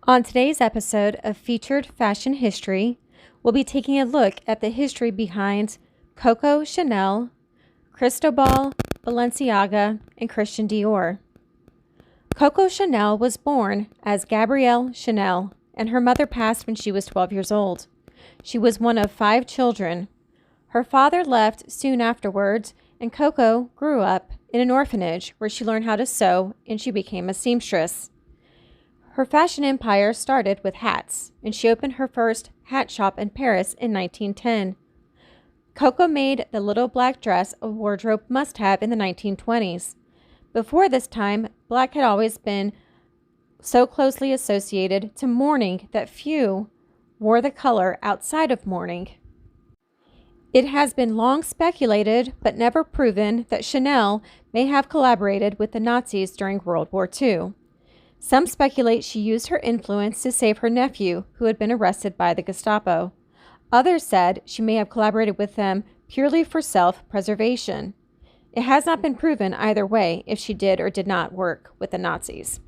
On today's episode of Featured Fashion History, we'll be taking a look at the history behind Coco Chanel, Cristobal, Balenciaga, and Christian Dior. Coco Chanel was born as Gabrielle Chanel, and her mother passed when she was 12 years old. She was one of 5 children. Her father left soon afterwards, and Coco grew up in an orphanage where she learned how to sew and she became a seamstress. Her fashion empire started with hats, and she opened her first hat shop in Paris in 1910. Coco made the little black dress a wardrobe must-have in the 1920s. Before this time, black had always been so closely associated to mourning that few wore the color outside of mourning. It has been long speculated, but never proven, that Chanel may have collaborated with the Nazis during World War II. Some speculate she used her influence to save her nephew, who had been arrested by the Gestapo. Others said she may have collaborated with them purely for self-preservation. It has not been proven either way if she did or did not work with the Nazis.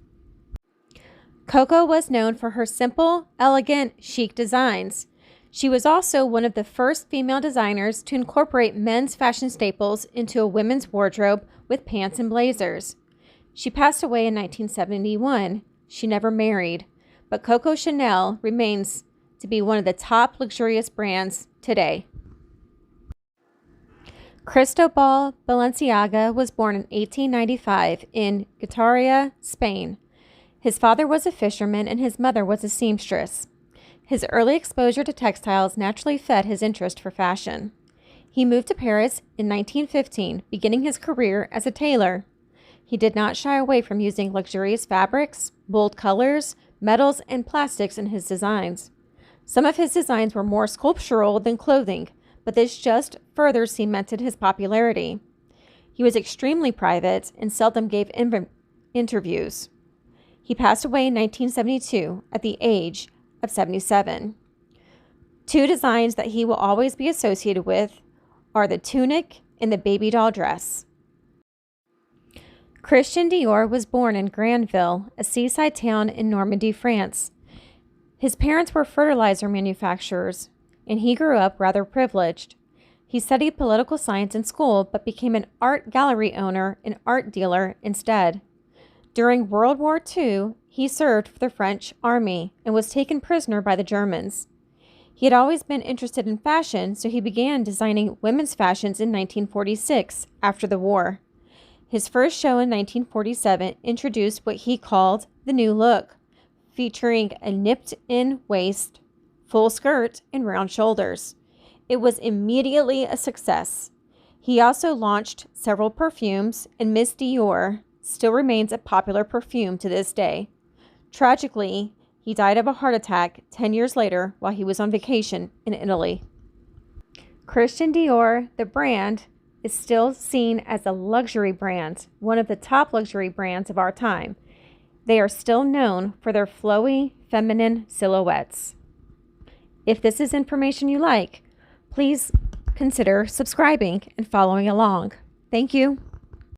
Coco was known for her simple, elegant, chic designs. She was also one of the first female designers to incorporate men's fashion staples into a women's wardrobe with pants and blazers. She passed away in 1971. She never married, but Coco Chanel remains to be one of the top luxurious brands today. Cristobal Balenciaga was born in 1895 in Getaria, Spain. His father was a fisherman and his mother was a seamstress. His early exposure to textiles naturally fed his interest for fashion. He moved to Paris in 1915, beginning his career as a tailor. He did not shy away from using luxurious fabrics, bold colors, metals, and plastics in his designs. Some of his designs were more sculptural than clothing, but this just further cemented his popularity. He was extremely private and seldom gave interviews. He passed away in 1972 at the age of 77. 2 designs that he will always be associated with are the tunic and the baby doll dress. Christian Dior was born in Granville, a seaside town in Normandy, France. His parents were fertilizer manufacturers, and he grew up rather privileged. He studied political science in school, but became an art gallery owner and art dealer instead. During World War II, he served for the French army and was taken prisoner by the Germans. He had always been interested in fashion, so he began designing women's fashions in 1946 after the war. His first show in 1947 introduced what he called the new look, featuring a nipped-in waist, full skirt, and round shoulders. It was immediately a success. He also launched several perfumes, and Miss Dior still remains a popular perfume to this day. Tragically, he died of a heart attack 10 years later while he was on vacation in Italy. Christian Dior, the brand, is still seen as a luxury brand, one of the top luxury brands of our time. They are still known for their flowy, feminine silhouettes. If this is information you like, please consider subscribing and following along. Thank you.